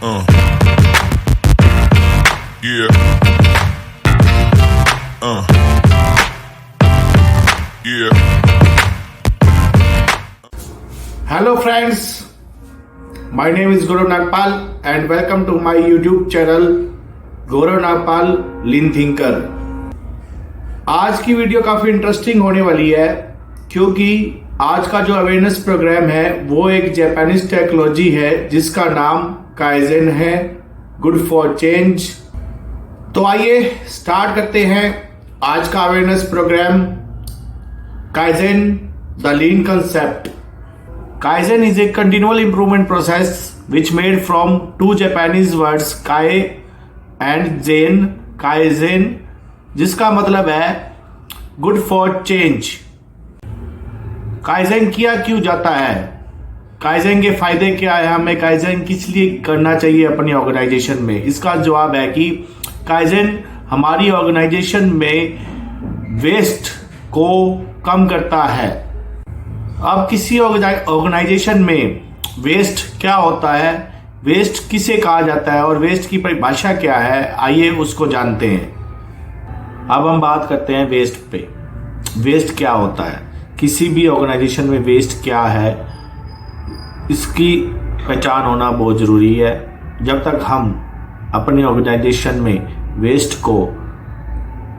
Yeah. Yeah. Hello friends, my name is Gaurav Nagpal and welcome to my YouTube channel Gaurav Nagpal Lean Thinker। आज की video काफ़ी interesting होने वाली है क्योंकि आज का जो अवेयरनेस प्रोग्राम है वो एक जापानीज टेक्नोलॉजी है जिसका नाम काइजेन है, गुड फॉर चेंज। तो आइए स्टार्ट करते हैं आज का awareness program kaizen the lean concept. Kaizen is a continual improvement process which made from two Japanese words kai and zen, kaizen, जिसका मतलब है गुड फॉर चेंज। काइजेन किया क्यों जाता है, काइजेन के फायदे क्या है, हमें काइजेन किस लिए करना चाहिए अपनी ऑर्गेनाइजेशन में। इसका जवाब है कि काइजेन हमारी ऑर्गेनाइजेशन में वेस्ट को कम करता है। अब किसी ऑर्गेनाइजेशन में वेस्ट क्या होता है, वेस्ट किसे कहा जाता है और वेस्ट की परिभाषा क्या है, आइए उसको जानते हैं। अब हम बात करते हैं वेस्ट पे। वेस्ट क्या होता है, किसी भी ऑर्गेनाइजेशन में वेस्ट क्या है, इसकी पहचान होना बहुत ज़रूरी है। जब तक हम अपनी ऑर्गेनाइजेशन में वेस्ट को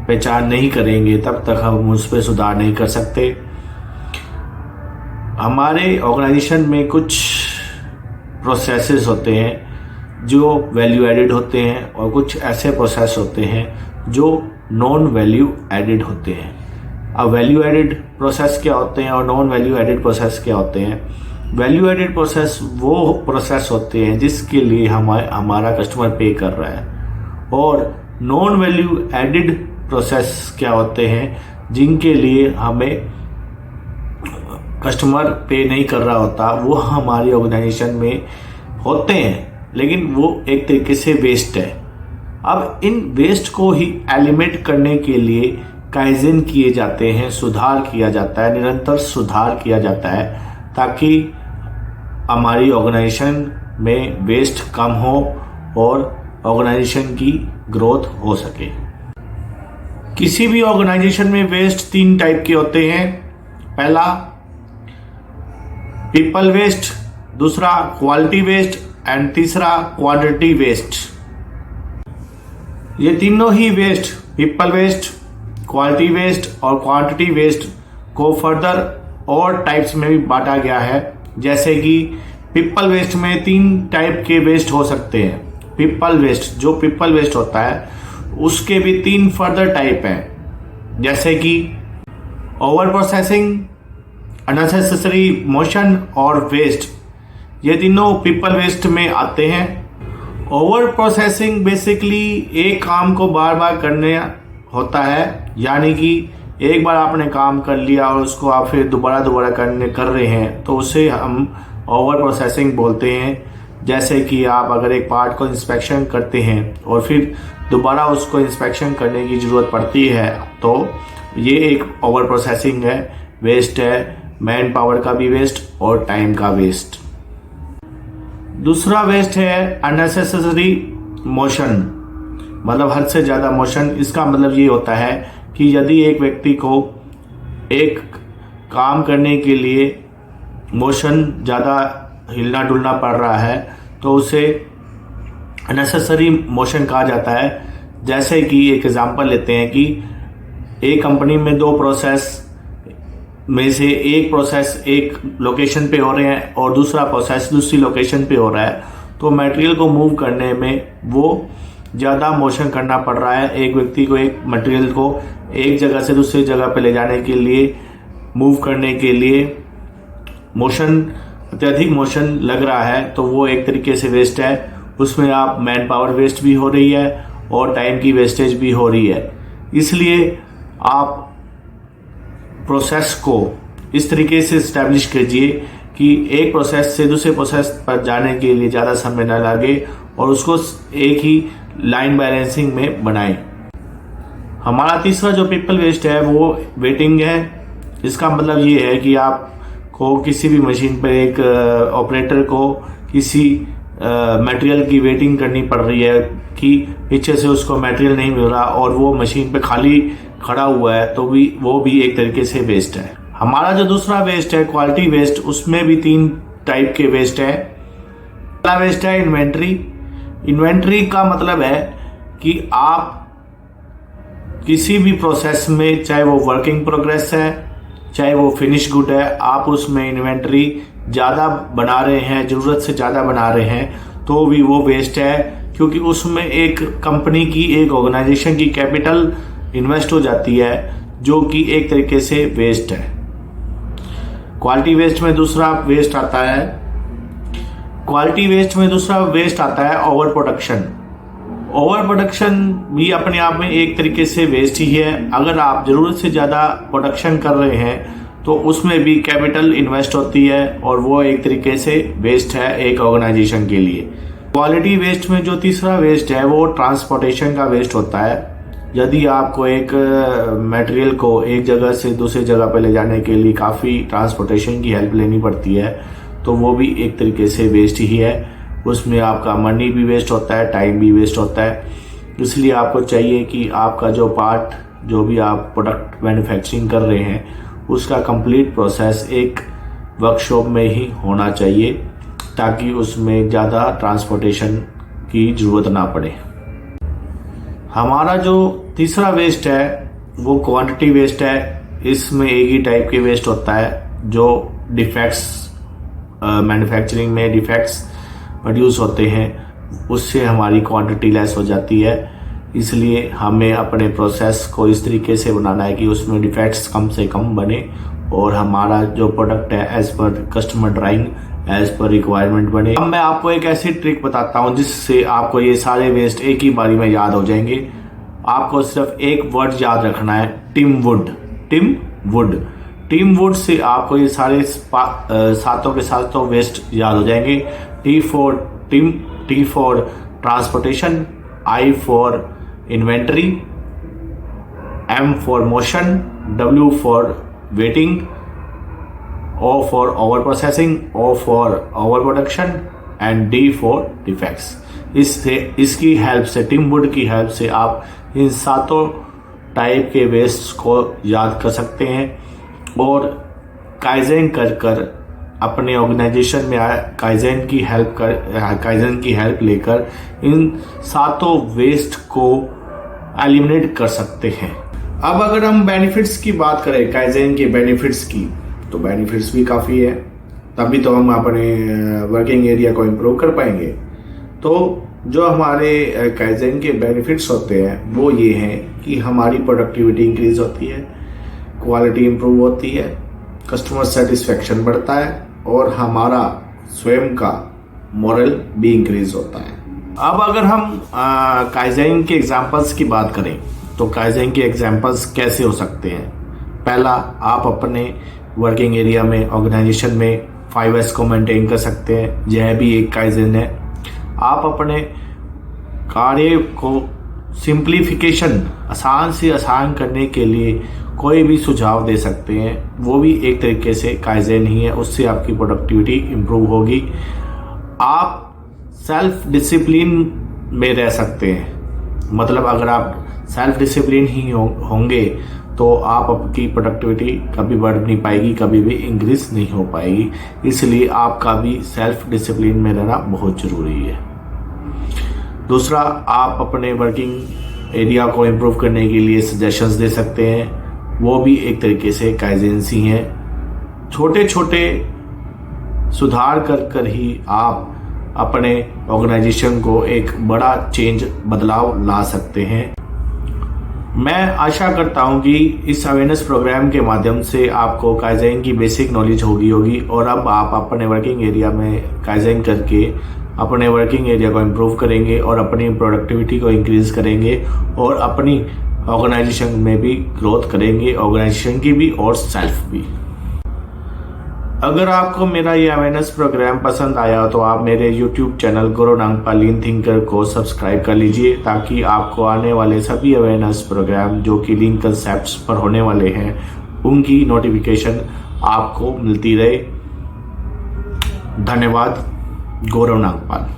पहचान नहीं करेंगे तब तक हम उस पर सुधार नहीं कर सकते। हमारे ऑर्गेनाइजेशन में कुछ प्रोसेसेस होते हैं जो वैल्यू एडेड होते हैं और कुछ ऐसे प्रोसेस होते हैं जो नॉन वैल्यू एडेड होते हैं। अब वैल्यू एडेड प्रोसेस क्या होते हैं और नॉन वैल्यू एडेड प्रोसेस क्या होते हैं। वैल्यू एडेड प्रोसेस वो प्रोसेस होते हैं जिसके लिए हमारा कस्टमर पे कर रहा है, और नॉन वैल्यू एडेड प्रोसेस क्या होते हैं जिनके लिए हमें कस्टमर पे नहीं कर रहा होता, वो हमारी ऑर्गेनाइजेशन में होते हैं लेकिन वो एक तरीके से वेस्ट है। अब इन वेस्ट को ही एलिमिनेट करने के लिए काइजेन किए जाते हैं, सुधार किया जाता है, निरंतर सुधार किया जाता है ताकि हमारी ऑर्गेनाइजेशन में वेस्ट कम हो और ऑर्गेनाइजेशन की ग्रोथ हो सके। किसी भी ऑर्गेनाइजेशन में वेस्ट तीन टाइप के होते हैं। पहला पीपल वेस्ट, दूसरा क्वालिटी वेस्ट एंड तीसरा क्वांटिटी वेस्ट। ये तीनों ही waste, people waste, quality waste और क्वांटिटी वेस्ट को फर्दर और टाइप्स में भी बांटा गया है। जैसे कि पीपल वेस्ट में तीन टाइप के वेस्ट हो सकते हैं। पीपल वेस्ट, जो पीपल वेस्ट होता है उसके भी तीन फर्दर टाइप हैं, जैसे कि ओवर प्रोसेसिंग, अननेसेसरी मोशन और वेस्ट। ये तीनों पीपल वेस्ट में आते हैं। ओवर प्रोसेसिंग बेसिकली एक काम को बार बार करने होता है, यानी कि एक बार आपने काम कर लिया और उसको आप फिर दोबारा कर रहे हैं तो उसे हम ओवर प्रोसेसिंग बोलते हैं। जैसे कि आप अगर एक पार्ट को इंस्पेक्शन करते हैं और फिर दोबारा उसको इंस्पेक्शन करने की ज़रूरत पड़ती है तो ये एक ओवर प्रोसेसिंग है, वेस्ट है, मैन पावर का भी वेस्ट और टाइम का वेस्ट। दूसरा वेस्ट है अननेसेसरी मोशन, मतलब हद से ज़्यादा मोशन। इसका मतलब ये होता है कि यदि एक व्यक्ति को एक काम करने के लिए मोशन ज़्यादा हिलना डुलना पड़ रहा है तो उसे अननेसेसरी मोशन कहा जाता है। जैसे कि एक एग्जांपल लेते हैं कि एक कंपनी में दो प्रोसेस में से एक प्रोसेस एक लोकेशन पे हो रहे हैं और दूसरा प्रोसेस दूसरी लोकेशन पे हो रहा है, तो मटेरियल को मूव करने में वो ज़्यादा मोशन करना पड़ रहा है। एक व्यक्ति को एक मटेरियल को एक जगह से दूसरी जगह पे ले जाने के लिए, मूव करने के लिए मोशन, अत्यधिक मोशन लग रहा है तो वो एक तरीके से वेस्ट है। उसमें आप मैन पावर वेस्ट भी हो रही है और टाइम की वेस्टेज भी हो रही है। इसलिए आप प्रोसेस को इस तरीके से इस्टेब्लिश कीजिए कि एक प्रोसेस से दूसरे प्रोसेस पर जाने के लिए ज़्यादा समय न लगे और उसको एक ही लाइन बैलेंसिंग में बनाएं। हमारा तीसरा जो पीपल वेस्ट है वो वेटिंग है। इसका मतलब ये है कि आपको किसी भी मशीन पर एक ऑपरेटर को किसी मटेरियल की वेटिंग करनी पड़ रही है कि पीछे से उसको मटेरियल नहीं मिल रहा और वो मशीन पे खाली खड़ा हुआ है, तो वो भी एक तरीके से वेस्ट है। हमारा जो दूसरा वेस्ट है क्वालिटी वेस्ट, उसमें भी 3 टाइप के वेस्ट है। पहला वेस्ट है इन्वेंट्री। इन्वेंट्री का मतलब है कि आप किसी भी प्रोसेस में, चाहे वो वर्किंग प्रोग्रेस है चाहे वो फिनिश गुड है, आप उसमें इन्वेंट्री ज़्यादा बना रहे हैं, ज़रूरत से ज़्यादा बना रहे हैं, तो भी वो वेस्ट है, क्योंकि उसमें एक कंपनी की, एक ऑर्गेनाइजेशन की कैपिटल इन्वेस्ट हो जाती है, जो कि एक तरीके से वेस्ट है। क्वालिटी वेस्ट में दूसरा वेस्ट आता है ओवर प्रोडक्शन। ओवर प्रोडक्शन भी अपने आप में एक तरीके से वेस्ट ही है। अगर आप ज़रूरत से ज़्यादा प्रोडक्शन कर रहे हैं तो उसमें भी कैपिटल इन्वेस्ट होती है और वो एक तरीके से वेस्ट है एक ऑर्गेनाइजेशन के लिए। क्वालिटी वेस्ट में जो तीसरा वेस्ट है वो ट्रांसपोर्टेशन का वेस्ट होता है। यदि आपको एक मटेरियल को एक जगह से दूसरी जगह पर ले जाने के लिए काफ़ी ट्रांसपोर्टेशन की हेल्प लेनी पड़ती है, तो वो भी एक तरीके से वेस्ट ही है। उसमें आपका मनी भी वेस्ट होता है, टाइम भी वेस्ट होता है। इसलिए आपको चाहिए कि आपका जो पार्ट, जो भी आप प्रोडक्ट मैन्युफैक्चरिंग कर रहे हैं, उसका कंप्लीट प्रोसेस एक वर्कशॉप में ही होना चाहिए, ताकि उसमें ज़्यादा ट्रांसपोर्टेशन की ज़रूरत ना पड़े। हमारा जो तीसरा वेस्ट है वो क्वांटिटी वेस्ट है। इसमें एक ही टाइप के वेस्ट होता है, जो डिफेक्ट्स, मैन्युफैक्चरिंग में डिफेक्ट्स प्रोड्यूस होते हैं, उससे हमारी क्वांटिटी लेस हो जाती है। इसलिए हमें अपने प्रोसेस को इस तरीके से बनाना है कि उसमें डिफेक्ट्स कम से कम बने और हमारा जो प्रोडक्ट है as per customer drawing, as per requirement बने। अब मैं आपको एक ऐसी ट्रिक बताता हूं जिससे आपको ये सारे वेस्ट एक ही बारी में याद हो जाएंगे। आपको सिर्फ एक वर्ड याद रखना है, team would. Team would say आपको ये सारे सातों के सातों वेस्ट याद हो जाएंगे। T for team, T for transportation, I for inventory, M for motion, W for waiting, O for over processing, O for over production and D for defects. इसकी हेल्प से, टीम वुड की help से आप इन सातों type के waste को याद कर सकते हैं और काइजेन कर अपने ऑर्गेनाइजेशन में काइजेन की हेल्प लेकर इन सातों वेस्ट को एलिमिनेट कर सकते हैं। अब अगर हम बेनिफिट्स की बात करें, काइजेन के बेनिफिट्स की, तो बेनिफिट्स भी काफ़ी है, तभी तो हम अपने वर्किंग एरिया को इम्प्रूव कर पाएंगे। तो जो हमारे काइजेन के बेनिफिट्स होते हैं वो ये हैं कि हमारी प्रोडक्टिविटी इंक्रीज होती है, क्वालिटी इंप्रूव होती है, कस्टमर सेटिस्फेक्शन बढ़ता है और हमारा स्वयं का मोरल भी इंक्रीज होता है। अब अगर हम काइजेन के एग्जांपल्स की बात करें तो काइजेन के एग्जांपल्स कैसे हो सकते हैं। पहला, आप अपने वर्किंग एरिया में, ऑर्गेनाइजेशन में 5S को मेंटेन कर सकते हैं, यह भी एक काइजेन है। आप अपने कार्य को सिंप्लीफिकेशन, आसान से आसान करने के लिए कोई भी सुझाव दे सकते हैं, वो भी एक तरीके से काइजेन ही है। उससे आपकी प्रोडक्टिविटी इम्प्रूव होगी। आप सेल्फ डिसिप्लिन में रह सकते हैं, मतलब अगर आप सेल्फ डिसिप्लिन ही होंगे तो आप आपकी प्रोडक्टिविटी कभी बढ़ नहीं पाएगी, कभी भी इंक्रीज नहीं हो पाएगी। इसलिए आपका भी सेल्फ डिसिप्लिन में रहना बहुत ज़रूरी है। दूसरा, आप अपने वर्किंग एरिया को इम्प्रूव करने के लिए सजेशंस दे सकते हैं, वो भी एक तरीके से काइजेंस ही हैं। छोटे छोटे सुधार कर ही आप अपने ऑर्गेनाइजेशन को एक बड़ा बदलाव ला सकते हैं। मैं आशा करता हूं कि इस अवेयरनेस प्रोग्राम के माध्यम से आपको काइजेन की बेसिक नॉलेज होगी और अब आप अपने वर्किंग एरिया में काइजेन करके अपने वर्किंग एरिया को इम्प्रूव करेंगे और अपनी प्रोडक्टिविटी को इंक्रीज करेंगे और अपनी ऑर्गेनाइजेशन में भी ग्रोथ करेंगे, ऑर्गेनाइजेशन की भी और सेल्फ भी। अगर आपको मेरा ये अवेयरनेस प्रोग्राम पसंद आया तो आप मेरे YouTube चैनल गुरु नांगपाल लीन थिंकर को सब्सक्राइब कर लीजिए, ताकि आपको आने वाले सभी अवेयरनेस प्रोग्राम जो कि लीन कंसेप्ट्स पर होने वाले हैं उनकी नोटिफिकेशन आपको मिलती रहे। धन्यवाद। गौरव नांगपाल।